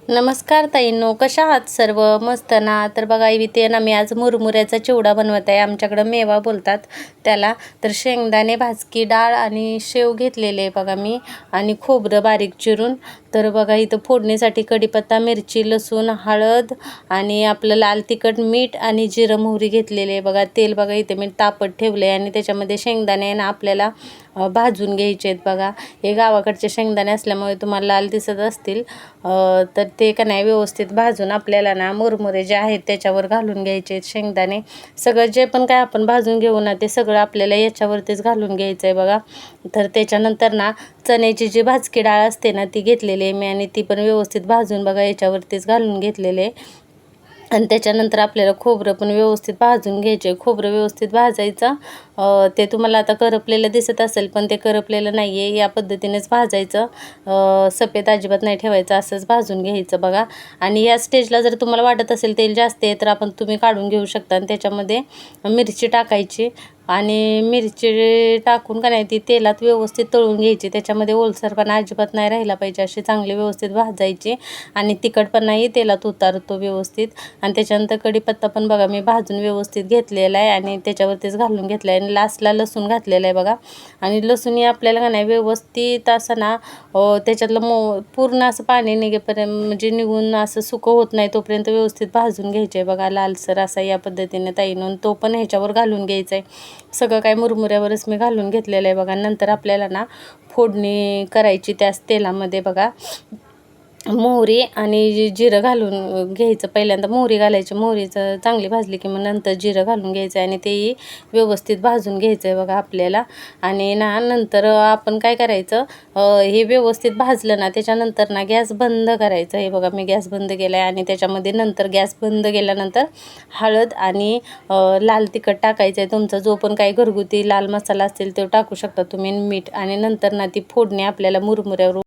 नमस्कार ताईंनो, कशा आहात सर्व? मस्त ना? तर बघा इथे ना मी आज मुरमुऱ्याचा चिवडा बनवत आहे. आमच्याकडं मेवा बोलतात त्याला. तर शेंगदाणे, भाजकी डाळ आणि शेव घेतलेले आहे बघा मी, आणि खोबरं बारीक चिरून. तर बघा इथं फोडणीसाठी कढीपत्ता, मिरची, लसूण, हळद आणि आपलं लाल तिखट, मीठ आणि जिरं मोहरी घेतलेले आहे बघा. तेल बघा इथे मी तापत ठेवले आणि त्याच्यामध्ये शेंगदाणे ना आपल्याला भाजून घ्यायचे आहेत बघा. हे गावाकडचे शेंगदाणे असल्यामुळे तुम्हाला लाल दिसत असतील. तर ते का नाही व्यवस्थित भाजून आपल्याला ना मुरमुरे जे आहेत त्याच्यावर घालून घ्यायचे आहेत शेंगदाणे. सगळं जे पण काय आपण भाजून घेऊ ना ते सगळं आपल्याला याच्यावरतीच घालून घ्यायचं आहे बघा. तर त्याच्यानंतर ना चण्याची जी भाजकी डाळ असते ना ती घेतलेली आहे मी, आणि ती पण व्यवस्थित भाजून बघा याच्यावरतीच घालून घेतलेले आहे. आणि त्याच्यानंतर आपल्याला खोबरं पण व्यवस्थित भाजून घ्यायचे. खोबरं व्यवस्थित भाजायचं. ते तुम्हाला आता करपलेलं दिसत असेल, पण ते करपलेलं नाही आहे. या पद्धतीनेच भाजायचं. सफेद अजिबात नाही ठेवायचं, असंच भाजून घ्यायचं बघा. आणि या स्टेजला जर तुम्हाला वाटत असेल तेल जास्त आहे तर तुम्ही काढून घेऊ शकता. आणि त्याच्यामध्ये मिरची टाकायची, आणि मिरची टाकून का नाही ती तेलात व्यवस्थित तळून घ्यायची. त्याच्यामध्ये ओलसरपणा अजिबात नाही राहिला पाहिजे, अशी चांगली व्यवस्थित भाजायची. आणि तिखटपणाही तेलात उतारतो व्यवस्थित. आणि त्याच्यानंतर कढीपत्ता पण बघा मी भाजून व्यवस्थित घेतलेला आहे आणि त्याच्यावरतीच घालून घेतला आहे. आणि लास्टला लसूण घातलेलं आहे बघा. आणि लसूणही आपल्याला का नाही व्यवस्थित असं ना त्याच्यातलं पूर्ण असं पाणी निघेपर्यंत, म्हणजे निघून असं सुकं होत नाही तोपर्यंत व्यवस्थित भाजून घ्यायचे आहे बघा, लालसर असा या पद्धतीने ताईनं. तो पण ह्याच्यावर घालून घ्यायचा आहे. सगळं काय मुरमुऱ्यावरच मी घालून घेतलेलं आहे बघा. नंतर आपल्याला ना फोडणी करायची त्याच तेलामध्ये बघा. मोहरी आणि जिरं घालून घ्यायचं. पहिल्यांदा मोहरी घालायची. मोहरीचं चांगली भाजली की मग नंतर जिरं घालून घ्यायचं आणि तेही व्यवस्थित भाजून घ्यायचं आहे बघा आपल्याला. आणि ना नंतर आपण काय करायचं, हे व्यवस्थित भाजलं ना त्याच्यानंतर ना गॅस बंद करायचं. हे बघा मी गॅस बंद केला आहे. आणि त्याच्यामध्ये नंतर गॅस बंद केल्यानंतर हळद आणि लाल तिखट टाकायचं आहे. तुमचा जो पण काही घरगुती लाल मसाला असेल तो टाकू शकता तुम्ही, मीठ. आणि नंतर ना ती फोडणी आपल्याला मुरमुऱ्यावर